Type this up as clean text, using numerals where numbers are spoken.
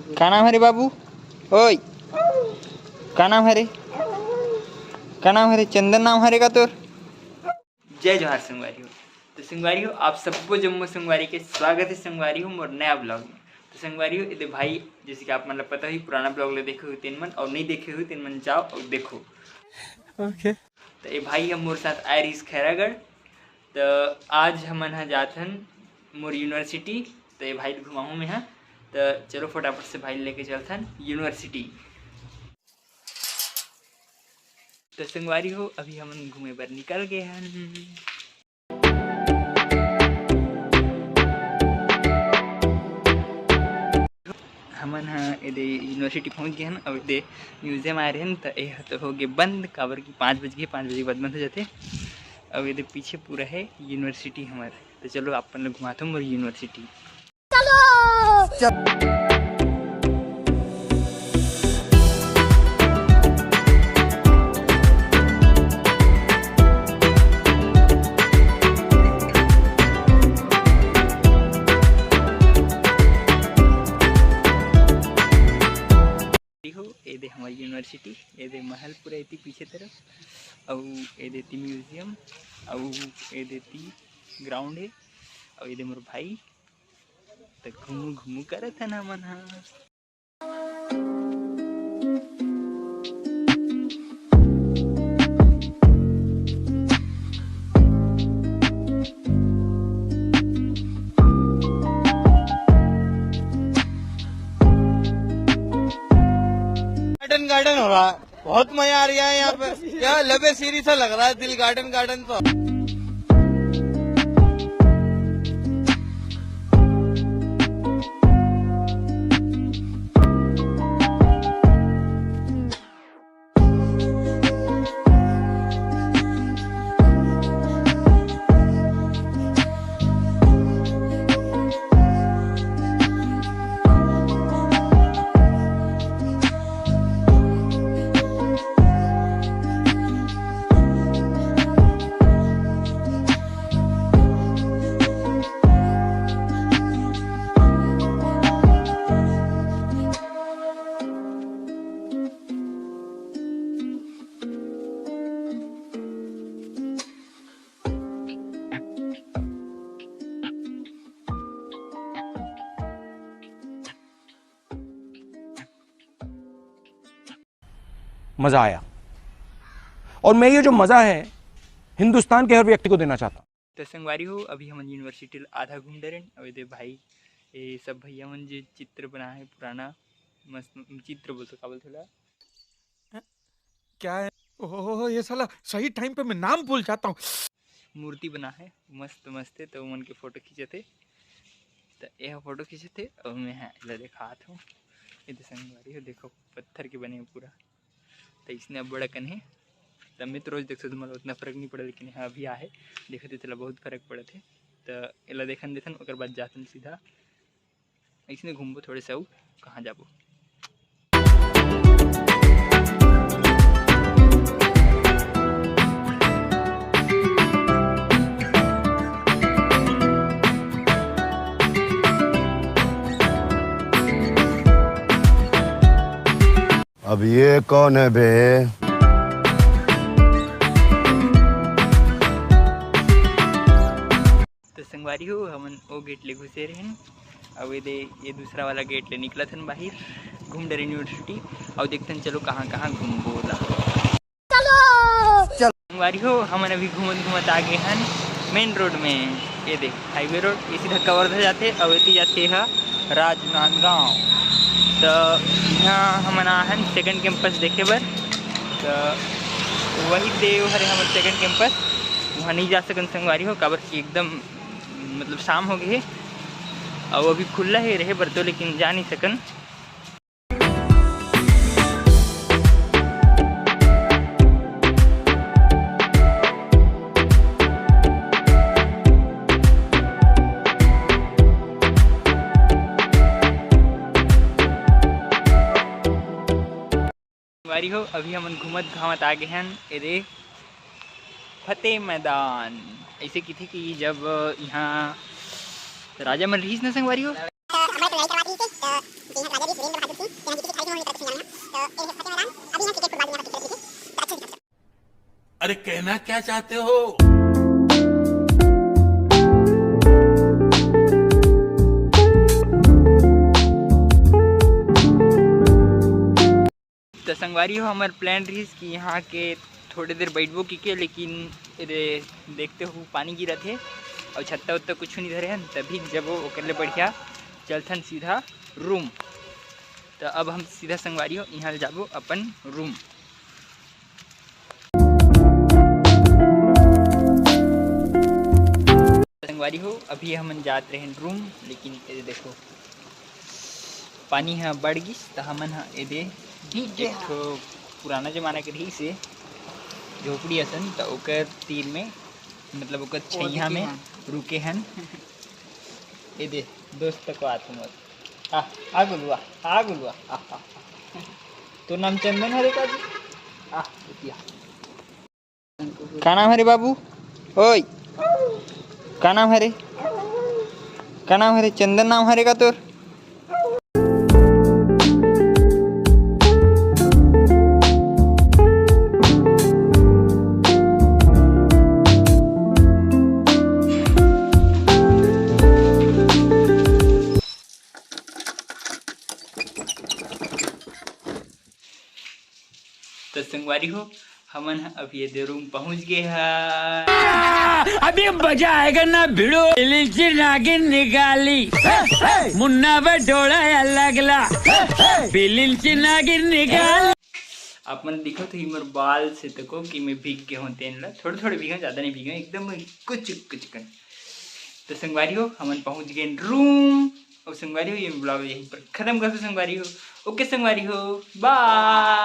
का नाम है रे बाबू? ओय, का नाम है रे? का नाम है रे? चंदन नाम है रे का तोर? जय जोहार संगवारी हो। तो संगवारी हो, आप सबको जम्मू संगवारी के स्वागत है संगवारी हो मोर नया ब्लॉग में। तो संगवारी हो ये भाई, जैसे कि आप मतलब पता ही पुराना ब्लॉग ले देखे हुए तीन मन, और नहीं देखे हुए तीन मन जाओ और देखो। ओके। तो ये भाई हम मोर साथ आए रही खैरागढ़। तो आज हमन हा जाथन मोर यूनिवर्सिटी। तो ये भाई घुमाऊँ में है, तो चलो फटाफट से भाई लेके चलथन यूनिवर्सिटी। तो संगवारी हो, अभी हम घूमे पर निकल गए हैं। हमन हाँ ये यूनिवर्सिटी पहुँच गए हैं। अब ये म्यूजियम आए रहे हैं, तो यह तो हो गए बंद, काबर की 5 बज गए, 5 बजे के बाद बंद हो जाते। अब ये पीछे पूरा है यूनिवर्सिटी हमारे। तो चलो अपन लोग घुमाते हैं मोर यूनिवर्सिटी। ये दे हमारी यूनिवर्सिटी, ये दे महल पूरा इतनी पीछे तरफ, और ये देती म्यूजियम, और ये देती ग्राउंड है, और ये दे मोर भाई। तो घूमू घूमू करे थे ना मन। हाँ गार्डन हो रहा है, बहुत मजा आ रहा है यहाँ पे। यहाँ लबे सीरी सा लग रहा है, दिल गार्डन गार्डन तो। मजा आया, और मैं ये जो मजा है हिंदुस्तान के हर व्यक्ति को देना चाहता हूँ। तो संगवारी हो, अभी हम यूनिवर्सिटी आधा घूम दे रहे हैं। और भाई ये सब भैया मन जो चित्र बना है पुराना, मस्त चित्र बोलते का बोलते क्या है? ओह, ये साला सही टाइम पे मैं नाम भूल जाता हूँ। मूर्ति बना है मस्त मस्त है, तो मन के फोटो खींचे थे। तो यह फोटो खींचे थे, और मैं हाँ देखा हूँ। ये तो संगवारी हो, देखो पत्थर के बने पूरा। तो इसने अब बड़ा कन है, तब मैं तो रोज देख सकते मतलब उतना फर्क नहीं पड़ा, लेकिन हाँ अभी आहे देखते तो बहुत फर्क पड़े थे। तो एला देखन देथन, ओकर बाद जातन सीधा इसने घूमबो थोड़े से। कहाँ जाबो? अब ये कौन है बे? तो संगवारी हो, हमन वो गेट ले घुसे रहे हैं। अब ये दूसरा वाला गेट ले निकला था बाहर, घूम डरे यूनिवर्सिटी। और देखते हैं चलो कहाँ कहाँ घूम बोला। चलो संगवारी हो, हमन अभी घूमत घूमत आ गए हैं मेन रोड में। ये देख हाईवे रोड, ये सीधा कवर्धा जाते, और ये जाते है राजनांदगांव। तो यहाँ हम हैं सेकंड कैंपस देखे बर। तो वही देव हरे हमारे सेकंड कैंपस, वहाँ नहीं जा सकन संगवारी हो, काबर की एकदम मतलब शाम हो गई है, और अभी खुला ही रहे बर तो, लेकिन जा नहीं सकन। संगवारी हो, अभी हम घूमत घामत आ गए हैं ये फतेह मैदान। ऐसे की थी कि जब यहाँ राजा मन रहीस ना संगवारी हो, अरे कहना क्या चाहते हो? तो संगवारी हो हमारे प्लान रही कि यहाँ के थोड़ी देर बैठबो की लेकिन देखते हो पानी गिरा थे और छत्ता उत्ता कुछ नहीं धरे हैं, तभी जब वो ओकरले बढ़िया चलथन सीधा रूम। तो अब हम सीधा संगवारी हो यहाँ जाबो अपन रूम। संगवारी हो अभी हम जाते रहे रूम, लेकिन ये देखो पानी है बढ़ गई तो हमन ये एक पुराना जमाना के रही से झोपड़ी असन तो ओकर तीर में मतलब ओकर छैया में रुके हन। ये दे दोस्त को आते मत आ गुलुआ तो नाम चंदन हरे का जी का नाम हरे बाबू? ओय का नाम हरे? का नाम हरे? चंदन नाम हरे का तोर? तो संगवारी हो हमन अभी ये रूम पहुंच गए हैं। अभी मजा आएगा ना भिड़ो नागिन निकाली मुन्ना बटोड़ा लगला बिलिल नागिन निकाली। आप मन दिखो तो हिमर बाल से तको कि मैं भीग के होते हैं, थोड़े थोड़े भीगा, ज़्यादा नहीं भीगा, एकदम कुछ कुछ कर। तो संगवारी हो हमन पहुंच गए रूम और संगवारी हो ये ब्लॉग यहीं पर खत्म कर दो संगवारी हो। ओके संगवारी हो बाय।